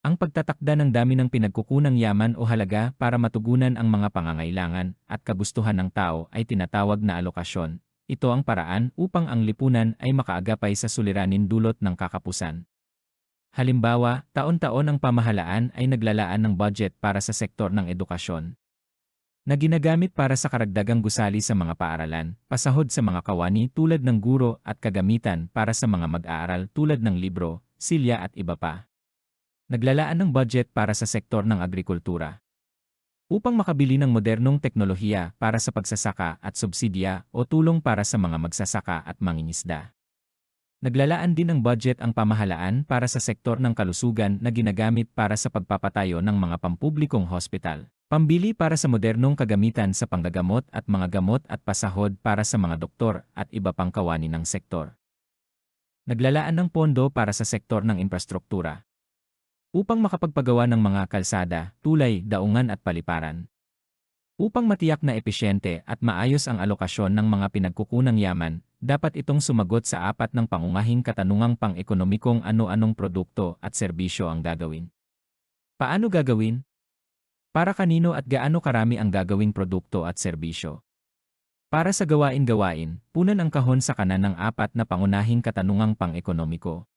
Ang pagtatakda ng dami ng pinagkukunang yaman o halaga para matugunan ang mga pangangailangan at kagustuhan ng tao ay tinatawag na alokasyon. Ito ang paraan upang ang lipunan ay makaagapay sa suliranin dulot ng kakapusan. Halimbawa, taon-taon ang pamahalaan ay naglalaan ng budget para sa sektor ng edukasyon na ginagamit para sa karagdagang gusali sa mga paaralan, pasahod sa mga kawani tulad ng guro at kagamitan para sa mga mag-aaral tulad ng libro, silya at iba pa. Naglalaan ng budget para sa sektor ng agrikultura upang makabili ng modernong teknolohiya para sa pagsasaka at subsidya o tulong para sa mga magsasaka at mangingisda. Naglalaan din ng budget ang pamahalaan para sa sektor ng kalusugan na ginagamit para sa pagpapatayo ng mga pampublikong hospital, pambili para sa modernong kagamitan sa panggagamot at mga gamot at pasahod para sa mga doktor at iba pang kawani ng sektor. Naglalaan ng pondo para sa sektor ng infrastruktura upang makapagpagawa ng mga kalsada, tulay, daungan at paliparan. Upang matiyak na epesyente at maayos ang alokasyon ng mga pinagkukunang yaman, dapat itong sumagot sa apat ng pangungahing katanungang pang-ekonomikong ano-anong produkto at serbisyo ang gagawin. Paano gagawin? Para kanino at gaano karami ang gagawing produkto at serbisyo? Para sa gawain-gawain, punan ang kahon sa kanan ng apat na pangunahing katanungang pang-ekonomiko.